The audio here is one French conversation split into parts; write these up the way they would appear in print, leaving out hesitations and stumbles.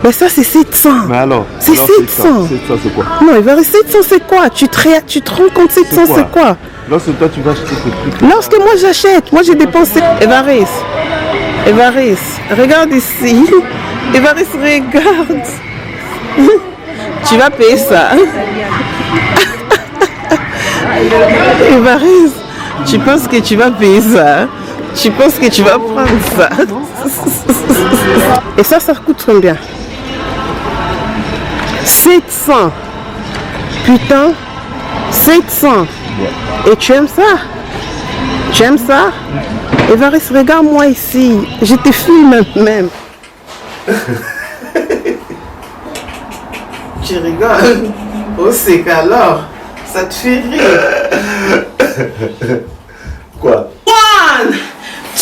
Mais ça, c'est 700. Mais alors C'est 700. 700, c'est quoi? Non, il va rester 700, c'est quoi? Tu te rends compte 700, c'est quoi? Lorsque toi, tu vas acheter tes trucs. Lorsque moi j'achète, moi j'ai dépensé. Évariste, regarde ici. Évariste, regarde. Tu vas payer ça. Évariste, tu penses que tu vas payer ça? Tu penses que tu vas prendre ça? Et ça coûte combien? 700. Putain, 700. Et tu aimes ça? Tu aimes ça? Évariste, regarde-moi ici. Je te filme même. Tu rigoles? Oh, c'est qu'alors, ça te fait rire. Quoi? 1,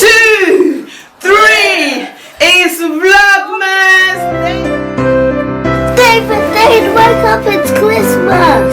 2, 3, it's Vlogmas! David, wake up, it's Christmas!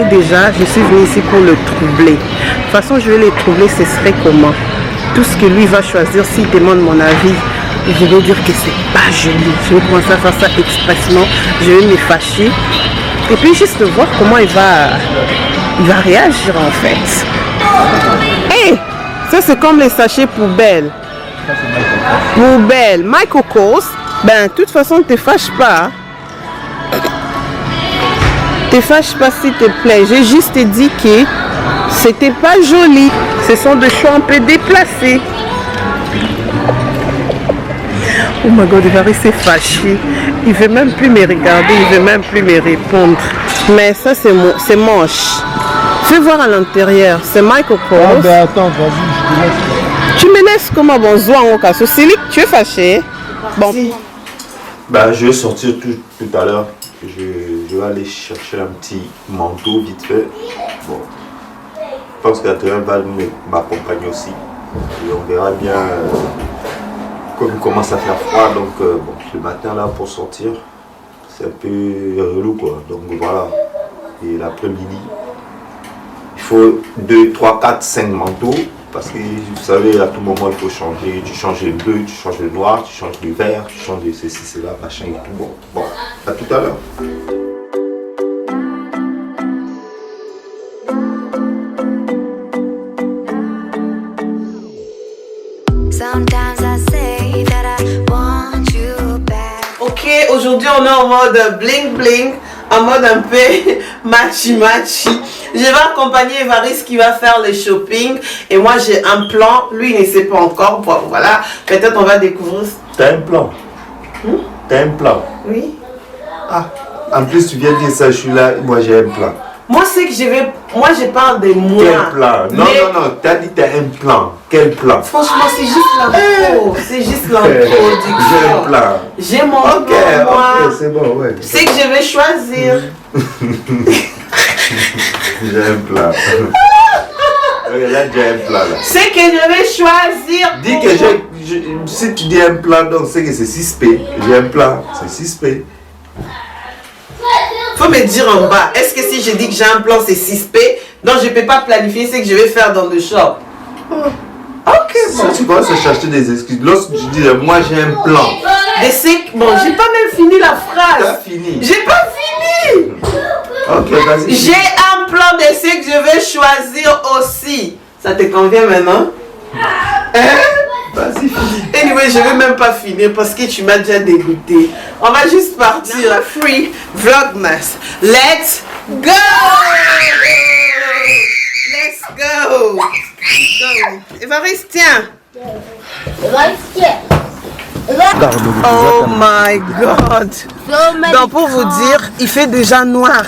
Déjà, je suis venue ici pour le troubler. De toute façon, je vais le troubler, ce serait comment? Tout ce que lui va choisir, s'il demande mon avis, je vais dire que c'est pas joli. Je vais commencer à faire ça expressement. Je vais me fâcher. Et puis juste voir comment il va réagir en fait. Hey, ça c'est comme les sachets poubelles. Poubelle. My Cocos, ben de toute façon, ne te fâche pas. Te fâche pas s'il te plaît. J'ai juste dit que c'était pas joli. Ce sont des choix un peu déplacés. Oh my god, il va rester fâché. Il veut même plus me regarder, il veut même plus me répondre. Mais ça c'est moche. Fais voir à l'intérieur. C'est Michael Kors. Ah ben attends, vas-y, je te laisse. Tu me laisses comment? Bon, zoa en cas. Céline, tu es fâché? Bon. Bah, je vais sortir tout à l'heure. Je vais aller chercher un petit manteau vite fait. Bon, je pense qu'Adrien va m'accompagner aussi. Et on verra bien comme il commence à faire froid. Donc, bon, le matin là pour sortir, c'est un peu relou quoi. Donc voilà. Et l'après-midi, il faut 2, 3, 4, 5 manteaux. Parce que vous savez, à tout moment il faut changer. Tu changes le bleu, tu changes le noir, tu changes le vert, tu changes de ceci, cela, machin et tout. Bon, à tout à l'heure. Ok, aujourd'hui on est en mode bling bling, en mode un peu matchy matchy. Je vais accompagner Évariste qui va faire le shopping et moi j'ai un plan, lui il ne sait pas encore, bon, voilà, peut-être on va découvrir. T'as un plan? T'as un plan? Oui. Ah, en plus tu viens dire ça, je suis là, moi j'ai un plan. Moi c'est que je parle de moi. Quel plan? Non, mais... non, t'as dit t'as un plan. Quel plan? Franchement c'est juste l'intro, c'est juste l'introduction. J'ai un plan. J'ai mon Ok, plan, moi. ok, c'est bon, ouais. C'est que je vais choisir. J'ai un plan. Là, j'ai un plan là. C'est que je vais choisir. Dis que si tu dis un plan, donc c'est que c'est 6P. J'ai un plan, c'est 6P. Faut me dire en bas, est-ce que si je dis que j'ai un plan c'est 6P, donc je peux pas planifier ce que je vais faire dans le shop? Ok, bon. Si tu commences à chercher des excuses, lorsque tu dis moi j'ai un plan. Bon, j'ai pas même fini la phrase. T'as fini. J'ai pas fini. Ok, vas-y. J'ai un plan de ce que je vais choisir aussi. Ça te convient maintenant? Hein? Vas-y, finis. Anyway, je vais même pas finir parce que tu m'as déjà dégoûté. On va juste partir. Free Vlogmas. Let's go! Oh my God. Donc pour vous dire, il fait déjà noir.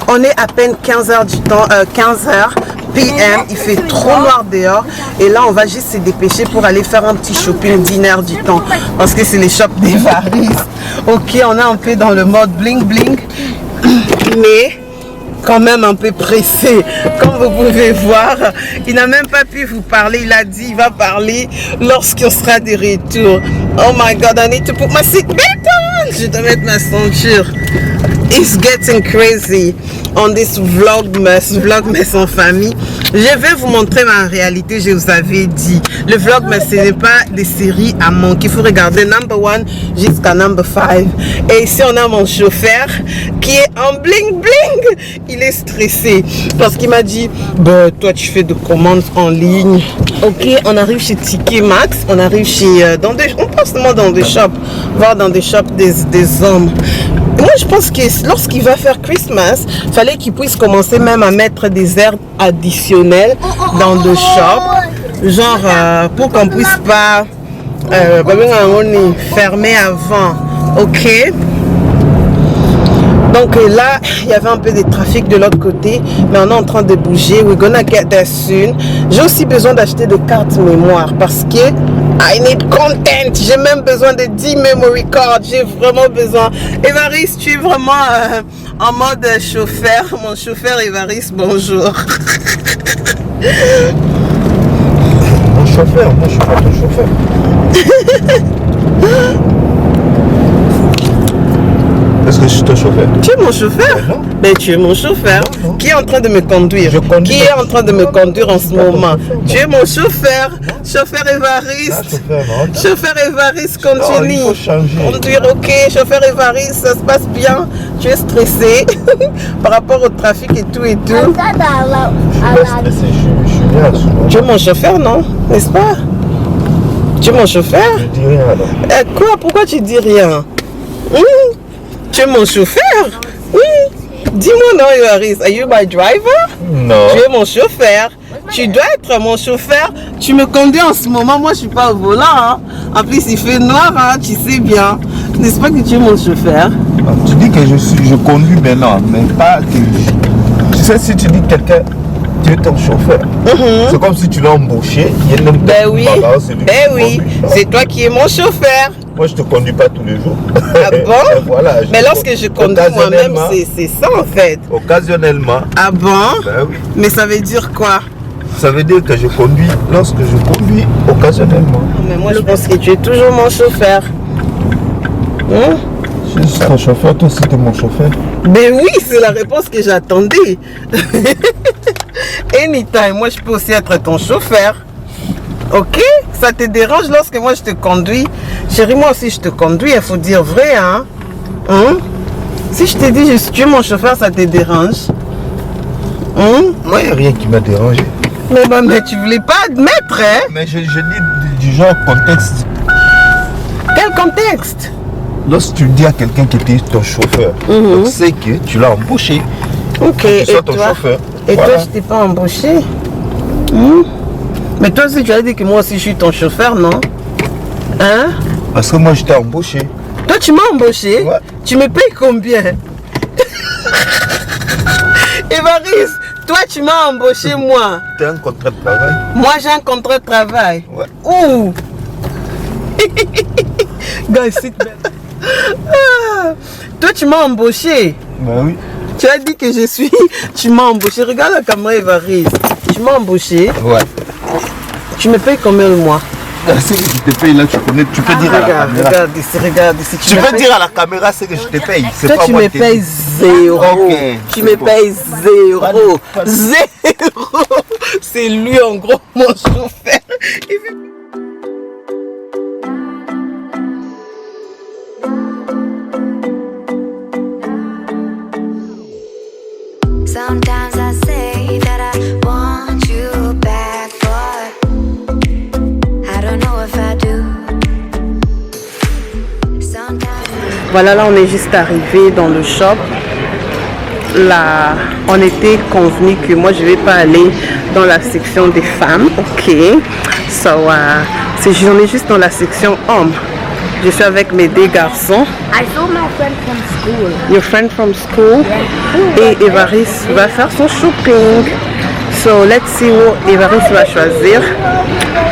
On est à peine 15h du temps, 15h PM, il fait trop noir dehors. Et là, on va juste se dépêcher pour aller faire un petit shopping dinner du temps. Parce que c'est les shops des varices. Ok, on est un peu dans le mode bling bling. Mais quand même un peu pressé. Comme vous pouvez voir, il n'a même pas pu vous parler. Il a dit il va parler lorsqu'on sera de retour. Oh my God, I need to put my seatbelt on. Je dois mettre ma ceinture. It's getting crazy on this vlogmas en famille. Je vais vous montrer ma réalité, je vous avais dit. Le vlogmas, ce n'est pas des séries à manquer. Il faut regarder number 1 jusqu'à number 5. Et ici, on a mon chauffeur qui est en bling bling. Il est stressé parce qu'il m'a dit, bah, toi, tu fais de commandes en ligne. Ok, on arrive chez Ticket Max. On arrive chez... on passe seulement dans des shops. Voir dans des shops des hommes. Moi, je pense que lorsqu'il va faire Christmas, il fallait qu'il puisse commencer même à mettre des herbes additionnelles dans le shop. Genre, pour qu'on puisse pas fermer avant. Ok? Donc là, il y avait un peu de trafic de l'autre côté, mais on est en train de bouger. We're gonna get there soon. J'ai aussi besoin d'acheter des cartes mémoire parce que I need content. J'ai même besoin de 10 memory cards. J'ai vraiment besoin. Évariste, tu es vraiment en mode chauffeur. Mon chauffeur Évariste, bonjour. Mon chauffeur, moi je suis pas ton chauffeur. Est-ce que je suis ton chauffeur? Tu es mon chauffeur? Non. Mais tu es mon chauffeur. Non. Qui est en train de me conduire? Qui est en train de me conduire en ce moment? Tu es mon chauffeur. Chauffeur Évariste. Chauffeur Évariste, continue. Il faut changer. Conduire, ok. Chauffeur Évariste, ça se passe bien. Tu es stressé par rapport au trafic et tout et tout. Je suis pas stressé, je suis bien souvent. Tu es mon chauffeur, non? N'est-ce pas? Tu es mon chauffeur? Je dis rien alors. Quoi? Pourquoi tu dis rien? Tu es mon chauffeur? Oui. Dis-moi non, Évariste. Are you my driver? Non. Tu es mon chauffeur. Tu dois être mon chauffeur. Tu me conduis en ce moment. Moi, je suis pas au volant. Hein. En plus, il fait noir. Hein. Tu sais bien. N'est-ce pas que tu es mon chauffeur? Tu dis que je conduis maintenant, mais pas que... Tu sais, si tu dis que quelqu'un, tu es ton chauffeur, c'est comme si tu l'as embauché. Ben oui. Ben oui. C'est toi qui es mon chauffeur. Moi, je te conduis pas tous les jours. Ah bon? Voilà, mais lorsque je conduis moi-même, c'est ça en fait. Occasionnellement. Ah bon? Ben oui. Mais ça veut dire quoi? Ça veut dire que je conduis lorsque je conduis occasionnellement. Mais moi, je pense que tu es toujours mon chauffeur. Je suis ton chauffeur, toi aussi tu es mon chauffeur. Ben oui, c'est la réponse que j'attendais. Anytime, moi je peux aussi être ton chauffeur. Ok? Ça te dérange lorsque moi je te conduis? Chérie, moi aussi je te conduis, il faut dire vrai, hein? Si je te dis tu es mon chauffeur, ça te dérange? Moi, il n'y a rien qui m'a dérangé. Mais tu voulais pas admettre, hein? Mais je dis du genre contexte. Quel contexte? Lorsque tu dis à quelqu'un qui était ton chauffeur, tu sais que tu l'as embauché. Ok, et toi? Chauffeur. Et voilà. toi, je t'ai pas embauché? Mais toi aussi, tu as dit que moi aussi je suis ton chauffeur, non? Hein? Parce que moi, je t'ai embauché. Toi, tu m'as embauché? Ouais. Tu me payes combien? Évariste, toi, tu m'as embauché, moi. Tu as un contrat de travail? Moi, j'ai un contrat de travail. Ouais. Où? Guys, sit back. Toi, tu m'as embauché. Ben oui. Tu as dit que je suis... Tu m'as embauché. Regarde la caméra, Évariste. Tu m'as embauché. Ouais. Tu me payes combien le mois? C'est que je te paye là, tu connais, tu peux dire à la caméra. Regarde ici. Tu peux dire à la caméra ce que je te paye. Toi, tu me payes 0. Okay, tu me payes 0. 0. C'est lui, en gros, mon chauffeur. Il fait... Sometimes I say that I want you back, but I don't know if I do. Sometimes... Voilà, là, on est juste arrivé dans le shop. Là, on était convenu que moi, je vais pas aller dans la section des femmes. Ok. So, on est juste dans la section hommes. Je suis avec mes deux garçons. I saw my friend from school. Your friend from school. Et Évariste va faire son shopping. So let's see what Évariste va choisir.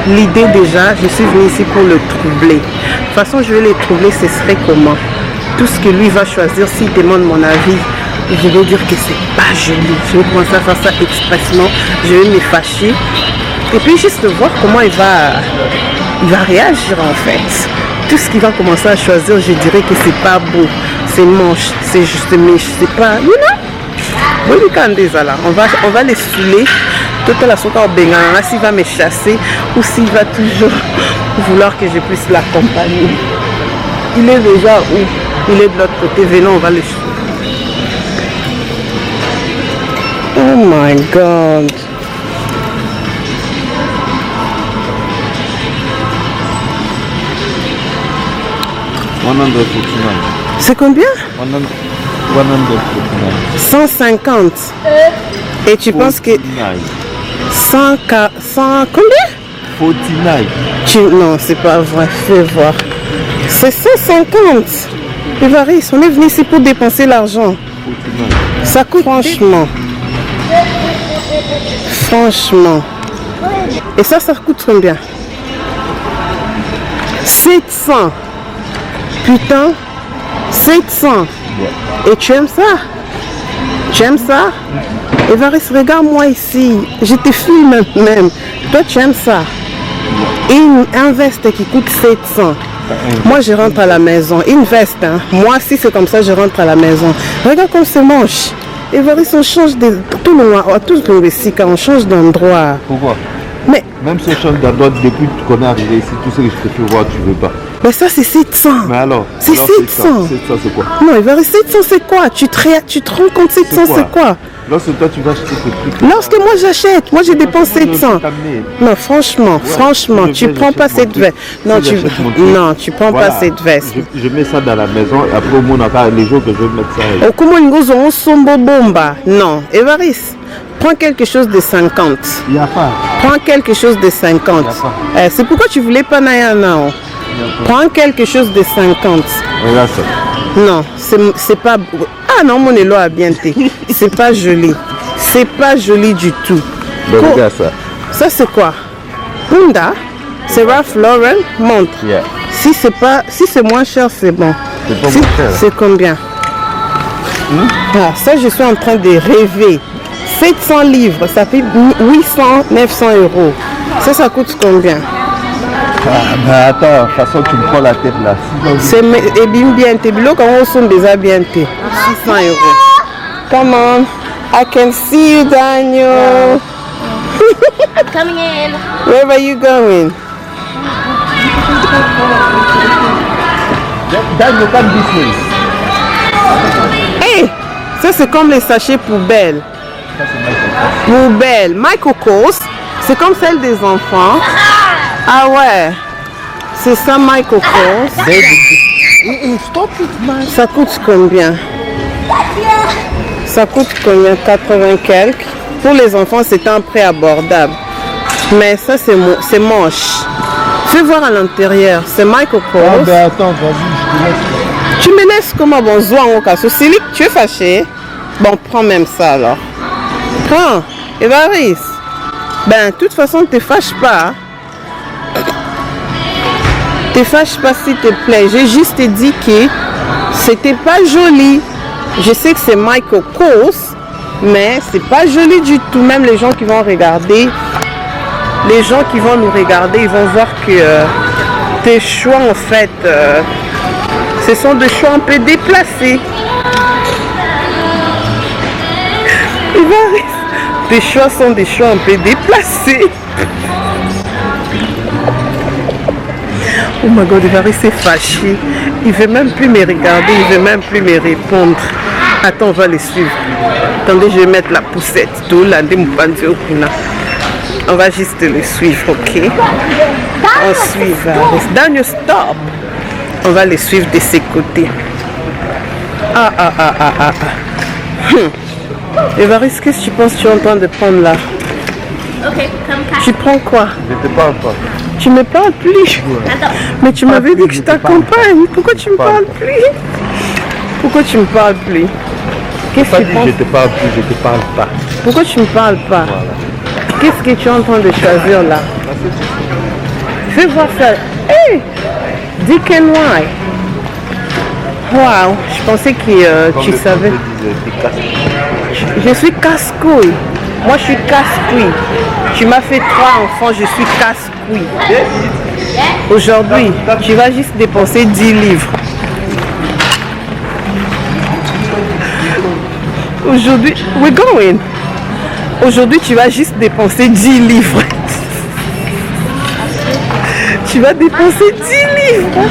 L'idée déjà, je suis venue ici pour le troubler. De toute façon, je vais les troubler, ce serait comment? Tout ce que lui va choisir, s'il demande mon avis, je vais dire que c'est pas joli. Je vais commencer à faire ça expressement. Je vais me fâcher. Et puis juste voir comment il va réagir en fait. Tout ce qu'il va commencer à choisir, je dirais que c'est pas beau, c'est moche, c'est juste méchant, c'est pas, you know? Oui, on va les saouler. Tout à la soirée, s'il va me chasser ou s'il va toujours vouloir que je puisse l'accompagner. Il est déjà où? Il est de l'autre côté. Venons, on va le saouler. Oh my God. C'est combien? 150. Et tu penses que 100 combien? 49. Non, c'est pas vrai, fais voir. C'est 150. Évariste, on est venu ici pour dépenser l'argent. Ça coûte franchement. Et ça coûte combien? 700. Putain, 700. Et tu aimes ça? Tu aimes ça? Évariste, regarde-moi ici. Je te filme même. Toi, tu aimes ça? Et un veste qui coûte 700. Moi, je rentre à la maison. Une veste, hein. Moi, si c'est comme ça, je rentre à la maison. Regarde comme c'est moche. Évariste, on change de... Tout le monde, quand on change d'endroit. Pourquoi? Mais... Même si on change d'endroit, depuis qu'on est arrivé ici, tout ce que je te fais voir, tu veux pas. Mais ça, c'est 700. Mais alors? C'est 700. 700, c'est quoi? Non, Évariste, 700, c'est quoi? Tu te rends compte, 700, c'est quoi? Lorsque toi, tu vas acheter tes trucs. Lorsque moi, j'achète, moi, je dépense 700. Non, franchement, tu prends pas cette veste. Non, tu prends pas cette veste. Je mets ça dans la maison et après, au moins, les jours que je vais mettre ça. Comment on sombo bomba? Non, Évariste. Prends quelque chose de 50. Il n'y a pas. Prends quelque chose de 50. C'est pourquoi tu voulais pas Nayana. Prends quelque chose de 50. Regarde ça. Non, c'est pas... Ah non, mon élo a bien été. C'est pas joli. C'est pas joli du tout. Donc, regarde ça. Ça, c'est quoi? Honda? C'est Ralph Lauren? Montre. Yeah. Si c'est moins cher, c'est bon. C'est pas moins cher. C'est combien? Ah, ça, je suis en train de rêver. 700 livres, ça fait 800, 900 euros. Ça coûte combien? Mais attends, de toute façon, tu me prends la tête là. C'est bien, tes bilots, quand on sont déjà bien, 600 euros. Come on, I can see you, Daniel. I'm coming in. Where are you going? Daniel, come this way. Hey, ça c'est comme les sachets poubelles. Poubelle. Michael Kors, c'est comme celle des enfants. Ah ouais, c'est ça Michael Kors. Ça coûte combien? Ça coûte combien? 80 quelques. Pour les enfants, c'est un prix abordable. Mais ça, c'est moche. Fais voir à l'intérieur. C'est Michael Kors. Ah ben attends, vas-y, je te laisse. Tu me laisses comment? Bon, zoa en cas. Céline, tu es fâché? Bon, prends même ça alors. Prends. Évariste. Ben, de toute façon, ne te fâche pas. Te fâche pas, s'il te plaît. J'ai juste dit que c'était pas joli. Je sais que c'est Michael Kors, mais c'est pas joli du tout. Même les gens qui vont regarder, les gens qui vont nous regarder, ils vont voir que tes choix, en fait, ce sont des choix un peu déplacés. Tes choix sont des choix un peu déplacés. Oh my God, Évariste s'est fâché. Il ne veut même plus me regarder, il ne veut même plus me répondre. Attends, on va les suivre. Attendez, je vais mettre la poussette. On va juste les suivre, ok? On suit Évariste. Daniel, stop! On va les suivre de ses côtés. Évariste, qu'est-ce que tu penses que tu es en train de prendre là? Okay, come catch Tu prends quoi? Je te parle pas. Tu me parles plus. Attends. Mais tu m'avais dit que je t'accompagne. Pourquoi tu me parles plus? Pourquoi tu me parles plus? Qu'est-ce que tu penses? Je te parle plus, je te parle pas. Pourquoi tu me parles pas? Qu'est-ce que tu es en train de choisir là? Fais voir ça. Hey! Dick and Why. Wow, je pensais que tu savais. Je suis casse-couille. Moi, je suis casse-couille. Tu m'as fait 3 enfants, je suis casse-couille. Aujourd'hui, tu vas juste dépenser 10 livres. Aujourd'hui, we're going. Aujourd'hui, tu vas juste dépenser 10 livres. Tu vas dépenser 10 livres.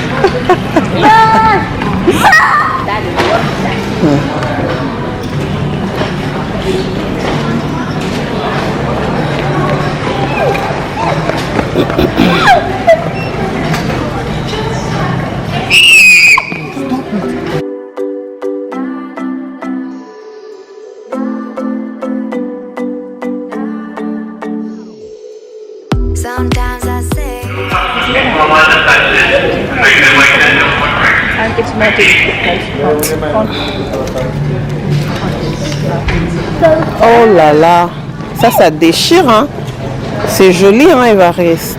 Sometimes I say Oh là là, ça déchire, hein. C'est joli, hein, Évariste.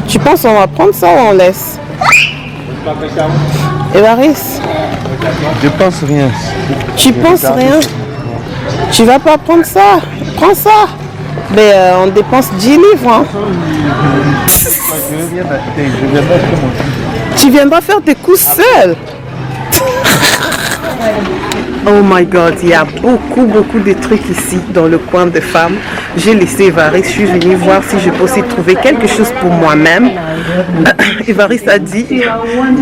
Tu penses on va prendre ça ou on laisse? Évariste, Je pense rien. tu penses rien? Tu vas pas prendre ça? Prends ça. Mais on dépense 10 livres, hein. Je viens d'acheter mon Tu viendras faire tes coups seul. Oh my god, il y a beaucoup de trucs ici dans le coin de femmes. J'ai laissé Évariste, je suis venue voir si je peux aussi trouver quelque chose pour moi-même. Évariste a dit,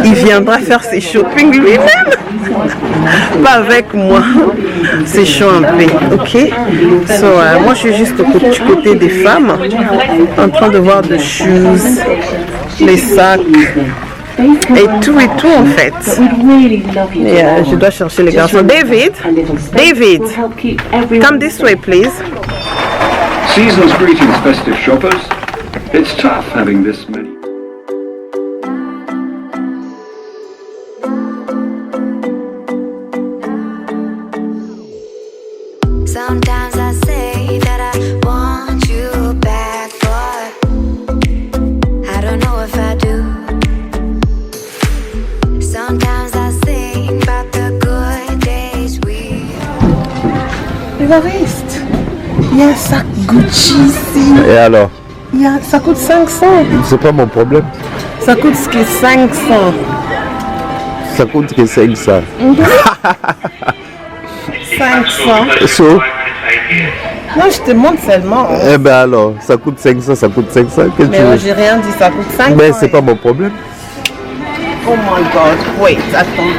il viendra faire ses shopping lui-même. Pas avec moi. C'est chaud un peu, ok? So, moi je suis juste du côté des femmes, en train de voir des shoes, les sacs. Et tout en fait. Et, je dois chercher les garçons. David, come this way please. Season's greetings, festive shoppers. It's tough having this many. sometimes I say that I want you back, but I don't know if I do. Sometimes I think about the good days we. Évariste, il y a un sac Gucci ici. Et alors? Ça coûte 500. C'est pas mon problème. Ça coûte ce qui est 500. Ça coûte que 500. 500. So, Non, je te montre seulement. eh ben alors, ça coûte 500, ça coûte 500. Qu'est-ce que Mais tu moi, veux? j'ai rien dit, ça coûte 500. Mais c'est pas mon problème. Oh my god, wait, attends.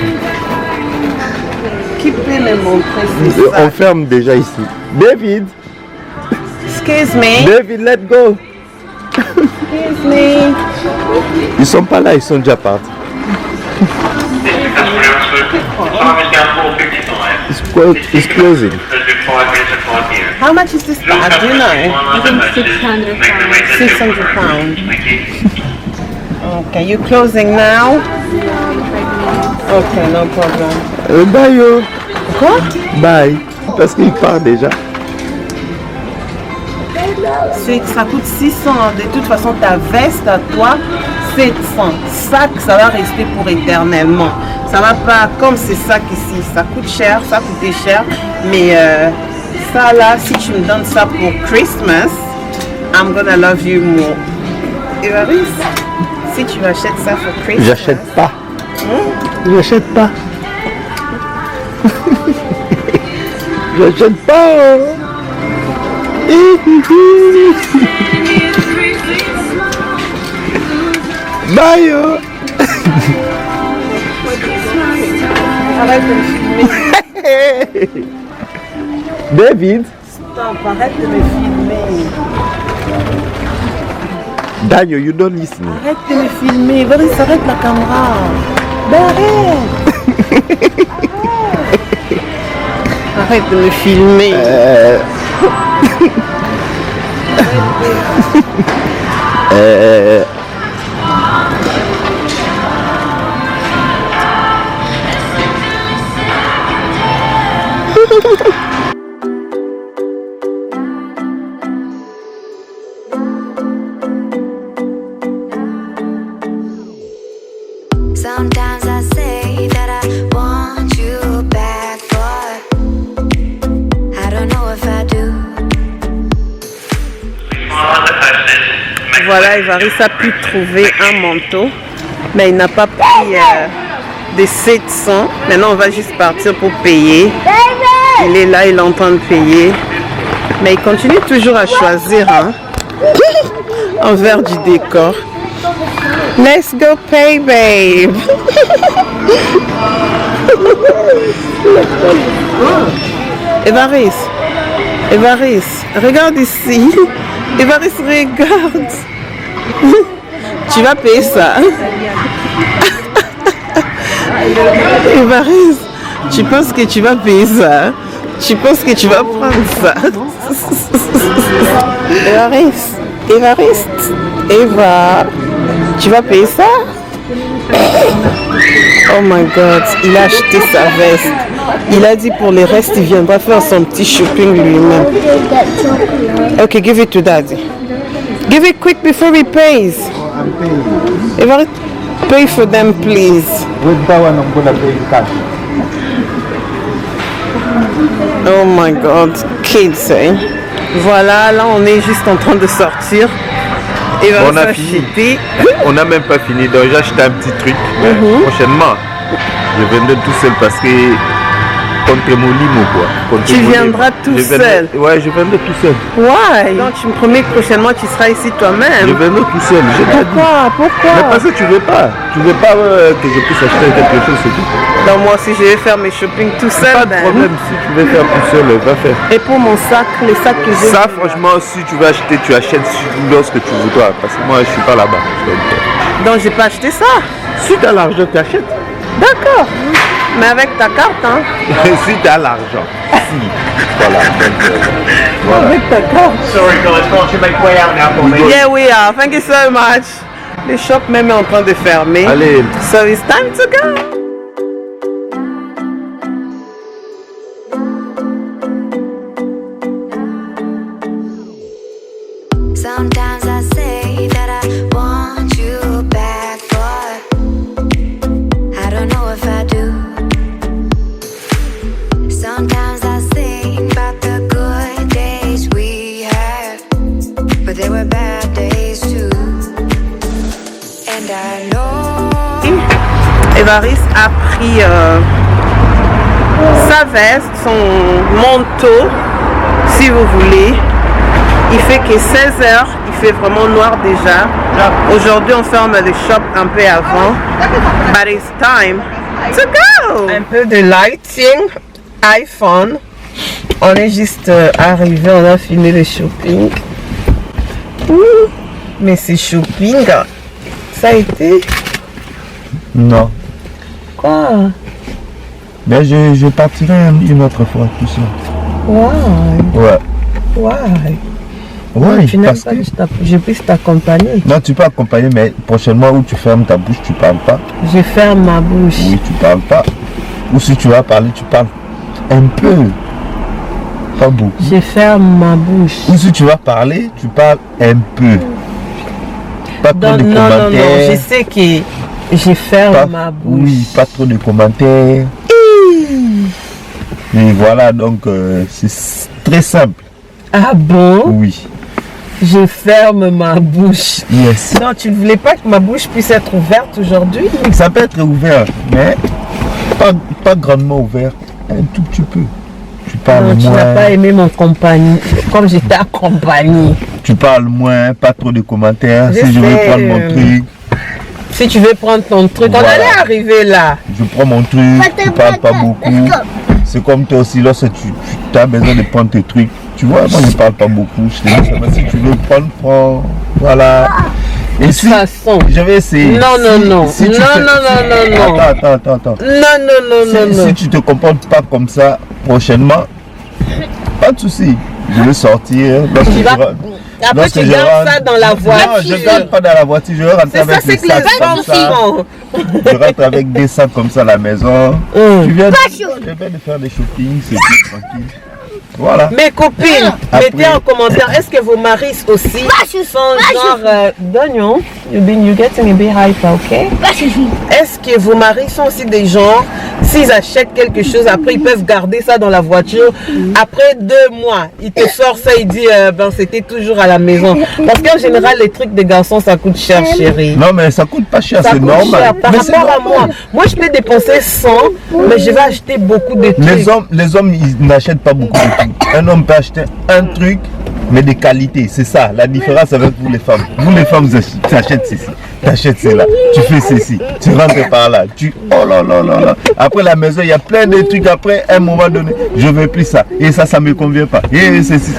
Qui peut me montrer ces On sacs? ferme déjà ici. David, Excuse me. David, let go. Excuse me. Ils sont pas là, ils sont déjà partis. It's closing. How much is this bag? Do you know? I think 600 pounds. 600 pounds. Okay, you closing now? Okay, no problem. Bye yo. Quoi? Bye. Parce qu'il part déjà. Ça coûte 600. De toute façon, ta veste à toi, 700. Sac, ça va rester pour éternellement. Ça va pas comme ces sacs ici. Ça coûte cher, ça coûtait cher. Mais ça là, si tu me donnes ça pour Christmas, I'm gonna love you more. Évariste, si tu m'achètes ça pour Christmas. J'achète pas. J'achète pas. J'achète pas. Bye yo. Arrête de me filmer. David, Stop, arrête de me filmer. Daniel, you don't listen. Arrête de me filmer. Évariste, arrête la caméra. Ben arrête. Arrête de me filmer. Sometimes I say that I want you back, but I don't know if I do. Voilà, Évariste a pu trouver un manteau, mais il n'a pas pris des 700. Maintenant, on va juste partir pour payer. Il est là, il est en train de payer. Mais il continue toujours à choisir hein, envers du décor. Let's go pay, babe. Évariste, Évariste, regarde ici. Évariste, regarde. Tu vas payer ça. Évariste, tu penses que tu vas payer ça? Tu penses que tu vas prendre ça? Évariste, Évariste, Eva, tu vas payer ça? Oh my God, il a acheté sa veste. Il a dit pour les restes, il viendra faire son petit shopping lui-même. Okay, give it to daddy. Give it quick before he pays. I'm paying. Évariste, pay for them, please. With that one, I'm gonna pay in cash. Oh my God, kids, eh? Voilà, là on est juste en train de sortir. Et On a fini. On n'a même pas fini, donc j'ai acheté un petit truc. Prochainement, je vendrai tout seul parce que contre mon limo quoi. Contre Tu mon viendras limo. tout Je viendrai- seul. Ouais, je viendrai tout seul. Why? Donc tu me promets que prochainement tu seras ici Je toi-même. viendrai tout seul. Je t'ai dit. Pourquoi? Mais parce que tu veux pas. Tu veux pas que je puisse acheter quelque chose, c'est tout. Donc moi aussi je vais faire mes shopping tout seul. Pas de ben. problème, si tu veux faire tout seul, va faire. Et pour mon sac, les sacs que j'ai. Ça, franchement, si tu veux acheter, tu achètes lorsque tu voudras. Parce que moi, je suis pas là-bas. Donc j'ai pas acheté ça. Si tu as l'argent, tu achètes. D'accord. Mais avec ta carte, hein. Si tu as l'argent. Si. Voilà. Donc, Avec ta carte. Sorry guys, can't you make way out now for me? Yeah, we are. Thank you so much. Le shop même est en train de fermer. Allez. So it's time to go. Sometimes I say that I want you back, but I don't know if I do. Sometimes I think about the good days we had, but there were bad days too. And I know Évariste a pris sa veste, son manteau, si vous voulez. Il fait que 16h, il fait vraiment noir déjà. Aujourd'hui, on ferme le shop un peu avant. But it's time to go! Un peu de lighting, iPhone. On est juste arrivé, on a fini le shopping. Mais ce shopping, ça a été... Non. Quoi? Mais je partirai une autre fois, tout ça. Why? Ouais. Why? Ouais, Tu n'aimes parce pas que... que je puisse t'accompagner? Non, tu peux accompagner, mais prochainement où tu fermes ta bouche, tu parles pas. Je ferme ma bouche. Oui, tu parles pas. Ou si tu vas parler, tu parles un peu. Pas beaucoup. Je ferme ma bouche. Ou si tu vas parler, tu parles un peu. Pas trop Non, de non, non, non, commentaires. je sais que je ferme Pas- ma bouche. Oui, pas trop de commentaires. Et voilà, donc c'est très simple. Ah bon? Oui. Je ferme ma bouche. Yes. Non, tu ne voulais pas que ma bouche puisse être ouverte aujourd'hui? Ça peut être ouvert, mais pas grandement ouvert. Un tout petit peu. Tu parles Non, tu moins. n'as pas aimé mon compagnie, comme j'étais accompagnée. Tu parles moins, pas trop de commentaires. Je Si je veux sais, prendre mon truc, Si tu veux prendre ton truc, on Voilà. allait arriver là. je prends mon truc, tu parles pas beaucoup. C'est comme toi aussi, lorsque tu as besoin de prendre tes trucs. Tu vois, moi je parle pas beaucoup. Je te dis seulement si tu veux prendre, prends. Voilà. Et si, De toute façon. je vais essayer. Non, non, non. Si tu Non, fais- non, non, non, non. Attends. Non, non, non, non, Si non. tu te comportes pas comme ça prochainement, pas de souci. Je vais sortir. Lorsque Tu vas- Après, lorsque tu je gardes rentre- ça dans la voiture. Non, je garde pas dans la voiture, je rentre C'est ça, avec c'est des que les sacs gens comme ça. font. Je rentre avec des sacs comme ça à la maison. Tu viens de faire des shopping, c'est tout tranquille. Voilà. Mes copines, Après- mettez en commentaire, est-ce que vos maris aussi sont genre... Daniel, you're getting a bit hyper, ok? Est-ce que vos maris sont aussi des gens, s'ils achètent quelque chose, après ils peuvent garder ça dans la voiture, après 2 mois, ils te sortent ça, ils disent, ben c'était toujours à la maison. Parce qu'en général, les trucs des garçons, ça coûte cher, chérie. Non, mais ça coûte pas cher, Ça c'est coûte normal. cher par Mais c'est rapport à normal. moi. Moi, je peux dépenser 100, mais je vais acheter beaucoup de trucs. Les hommes, ils n'achètent pas beaucoup de trucs. Un homme peut acheter un truc, mais de qualité. C'est ça, la différence avec vous les femmes. Vous les femmes, tu achètes ceci, tu achètes cela, tu fais ceci, tu rentres par là. Oh là là là là. Après la maison, il y a plein de trucs. Après, à un moment donné, je veux plus ça. Et ça me convient pas. Et ceci.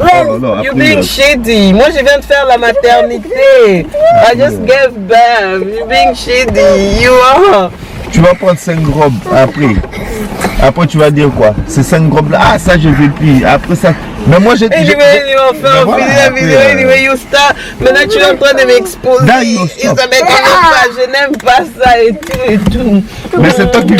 Oh là là. You Après, being shady. Moi, je viens de faire la maternité. I just gave birth. You being shady. You are. tu vas prendre 5 robes après. Après, tu vas dire quoi? Ces 5 robes là, ah, ça, je veux plus. Après ça. Mais moi, j'ai. Anyway, enfin, on finit la vidéo. Anyway, you start. Maintenant, tu es en train de m'exposer. Et ça m'étonne pas. Je n'aime pas ça et tout et tout. Mais c'est toi qui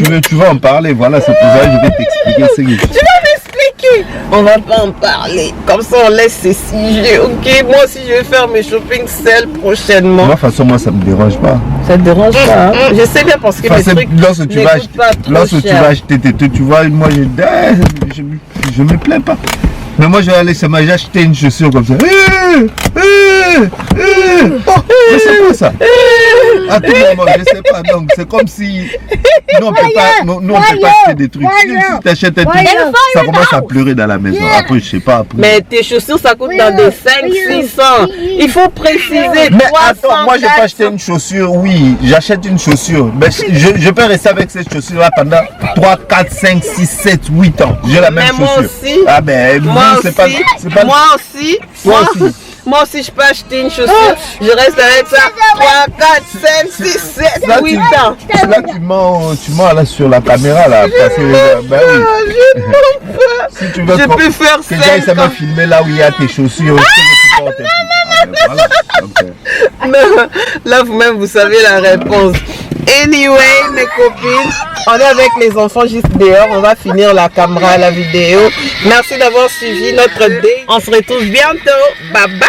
veux, tu vas en parler. Voilà, c'est pour ça que je vais t'expliquer ce que Tu vas m'expliquer. On va pas en parler. Comme ça, on laisse ces sujets. Ok, moi aussi, je vais faire mes shopping sales prochainement. de toute façon, moi, ça me dérange pas. Ça te dérange pas, hein? Je sais bien parce que Enfin, les trucs lorsque tu vas ne coûtent pas trop cher. acheter tes trucs, tu vois, moi, je me plains pas. Mais moi, je vais aller chez moi, j'ai acheté une chaussure comme ça. Mais c'est quoi ça? À tout moment, je sais pas. Donc, c'est comme si. Nous, on peut pas acheter des trucs. Si tu achètes un truc, ça commence à pleurer dans la maison. Après, je sais pas. Après. Mais tes chaussures, ça coûte dans des 500-600. Il faut préciser. Mais 300, attends, moi, je peux 400. acheter une chaussure, oui. J'achète une chaussure. Mais je peux rester avec cette chaussure-là pendant 3, 4, 5, 6, 7, 8 ans. J'ai la même Mais moi chaussure. aussi. Ah ben, Moi oui, aussi, c'est pas. moi aussi, Toi aussi. moi aussi, je peux acheter une chaussure. Je reste avec ça 3, 4, 5, 6, 7, Là, 8 ans. Là, tu mens là sur la caméra là. Parce que, ben oui. Je mens pas. Si tu veux Je peux faire que j'aille 5 ça ans. me filmer là où il y a tes chaussures. Voilà. Donc, Non, là, vous-même, vous savez la réponse. Anyway, mes copines, on est avec les enfants juste dehors. On va finir la caméra, la vidéo. Merci d'avoir suivi notre date. On se retrouve bientôt. Bye bye.